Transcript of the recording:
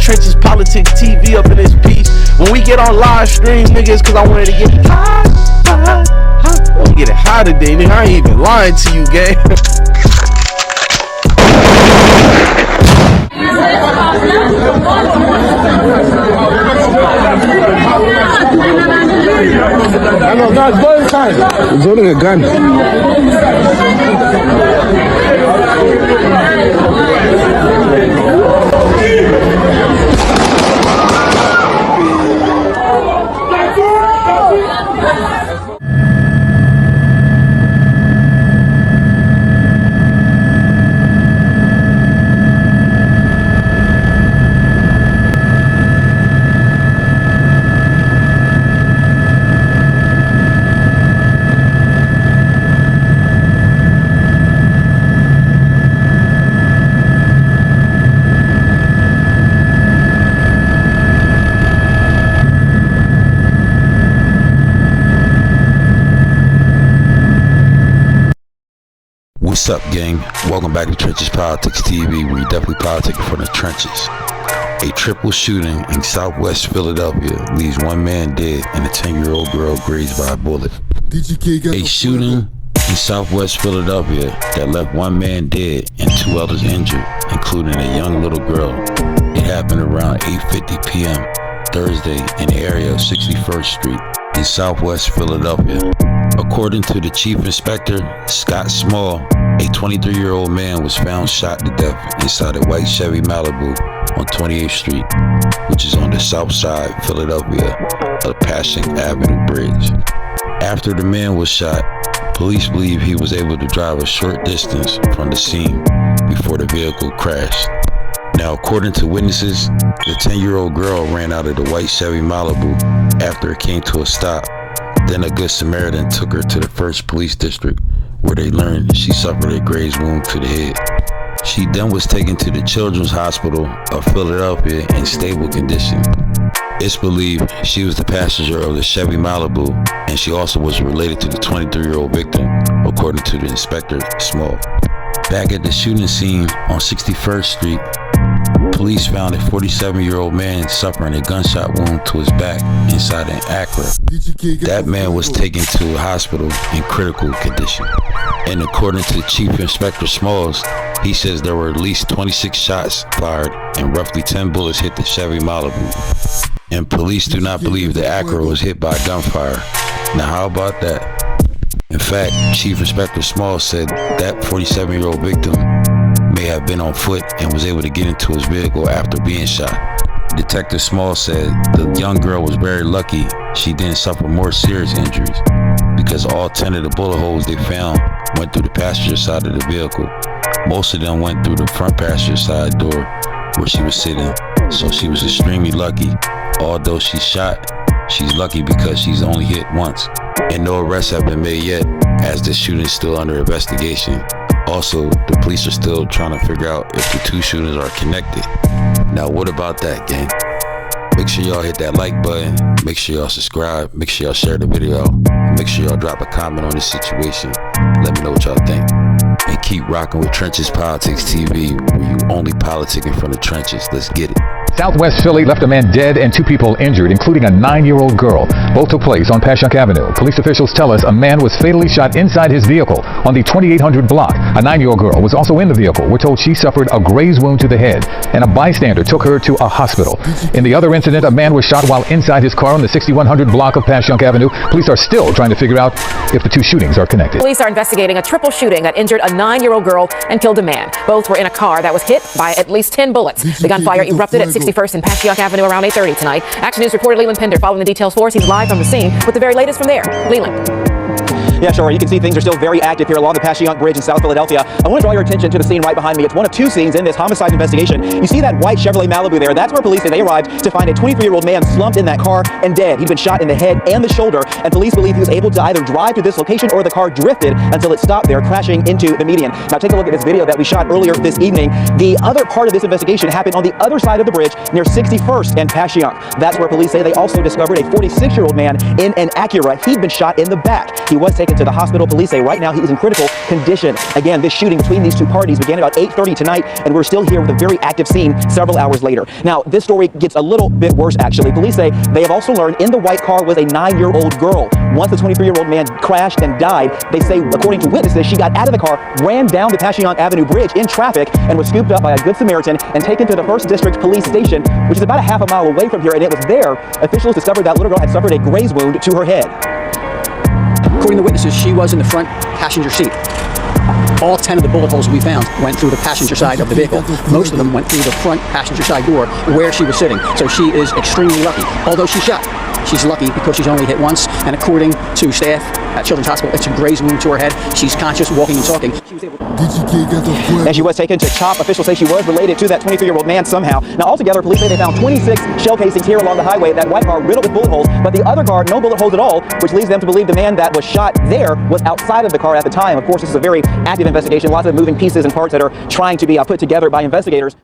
Trenches Politics TV up in this piece. When we get on live stream, niggas, cause I wanted to get high. I'm gonna get it high today, nigga. I ain't even lying to you, gang. I know, guys, both times. He's holding a gun. What's up, gang? Welcome back to Trenches Politics TV, where we definitely politicking from the trenches. A triple shooting in Southwest Philadelphia leaves one man dead and a 10-year-old girl grazed by a bullet. A shooting in Southwest Philadelphia that left one man dead and 2 others injured, including a young little girl. It happened around 8:50 p.m. Thursday in the area of 61st Street in Southwest Philadelphia. According to the Chief Inspector, Scott Small, a 23-year-old man was found shot to death inside a white Chevy Malibu on 28th Street, which is on the south side of Philadelphia of Passing Avenue Bridge. After the man was shot, police believe he was able to drive a short distance from the scene before the vehicle crashed. Now, according to witnesses, the 10-year-old girl ran out of the white Chevy Malibu after it came to a stop. Then a Good Samaritan took her to the First Police District, where they learned she suffered a grazed wound to the head. She then was taken to the Children's Hospital of Philadelphia in stable condition. It's believed she was the passenger of the Chevy Malibu, and she also was related to the 23-year-old victim, according to the Inspector Small. Back at the shooting scene on 61st Street, police found a 47-year-old man suffering a gunshot wound to his back inside an Acura. That man was taken to a hospital in critical condition. And according to Chief Inspector Smalls, he says there were at least 26 shots fired and roughly 10 bullets hit the Chevy Malibu. And police do not believe the Acura was hit by gunfire. Now how about that? In fact, Chief Inspector Smalls said that 47-year-old victim may have been on foot and was able to get into his vehicle after being shot. Detective Small said the young girl was very lucky she didn't suffer more serious injuries, because all 10 of the bullet holes they found went through the passenger side of the vehicle. Most of them went through the front passenger side door where she was sitting, so she was extremely lucky. Although she's shot, she's lucky because she's only hit once. And no arrests have been made yet, as the shooting is still under investigation. Also, the police are still trying to figure out if the two shooters are connected. Now, what about that, gang? Make sure y'all hit that like button. Make sure y'all subscribe. Make sure y'all share the video. Make sure y'all drop a comment on this situation. Let me know what y'all think. And keep rocking with Trenches Politics TV, where you only politicking from the trenches. Let's get it. Southwest Philly left a man dead and 2 people injured, including a 9-year-old girl. Both took place on Passyunk Avenue. Police officials tell us a man was fatally shot inside his vehicle on the 2800 block. A 9-year-old girl was also in the vehicle. We're told she suffered a grazed wound to the head, and a bystander took her to a hospital. In the other incident, a man was shot while inside his car on the 6100 block of Passyunk Avenue. Police are still trying to figure out if the 2 shootings are connected. Police are investigating a triple shooting that injured a 9-year-old girl and killed a man. Both were in a car that was hit by at least 10 bullets. The gunfire erupted at 61st and Passyunk Avenue around 8:30 tonight. Action News reporter Leland Pender following the details for us. He's live from the scene with the very latest from there. Leland. Yeah, sure. You can see things are still very active here along the Passsyunk Bridge in South Philadelphia. I want to draw your attention to the scene right behind me. It's one of 2 scenes in this homicide investigation. You see that white Chevrolet Malibu there? That's where police say they arrived to find a 23-year-old man slumped in that car and dead. He'd been shot in the head and the shoulder, and police believe he was able to either drive to this location or the car drifted until it stopped there, crashing into the median. Now take a look at this video that we shot earlier this evening. The other part of this investigation happened on the other side of the bridge near 61st and Passyunk. That's where police say they also discovered a 46-year-old man in an Acura. He'd been shot in the back. He was taken taken to the hospital. Police say right now he is in critical condition. Again, this shooting between these two parties began about 8:30 tonight, and we're still here with a very active scene several hours later. Now, this story gets a little bit worse, actually. Police say they have also learned in the white car was a 9-year-old girl. Once the 23-year-old man crashed and died, they say, according to witnesses, she got out of the car, ran down the Passyunk Avenue Bridge in traffic, and was scooped up by a Good Samaritan and taken to the 1st District Police Station, which is about a half a mile away from here, and it was there officials discovered that little girl had suffered a graze wound to her head. According to witnesses, she was in the front passenger seat. All 10 of the bullet holes we found went through the passenger side of the vehicle. Most of them went through the front passenger side door where she was sitting. So she is extremely lucky. Although she's shot, she's lucky because she's only hit once. And according to staff at Children's Hospital, it's a graze wound to her head. She's conscious, walking and talking. And she was taken to CHOP. Officials say she was related to that 23-year-old man somehow. Now, altogether, police say they found 26 shell casings here along the highway. That white car riddled with bullet holes, but the other car, no bullet holes at all, which leads them to believe the man that was shot there was outside of the car at the time. Of course, this is a very active investigation. Lots of moving pieces and parts that are trying to be put together by investigators.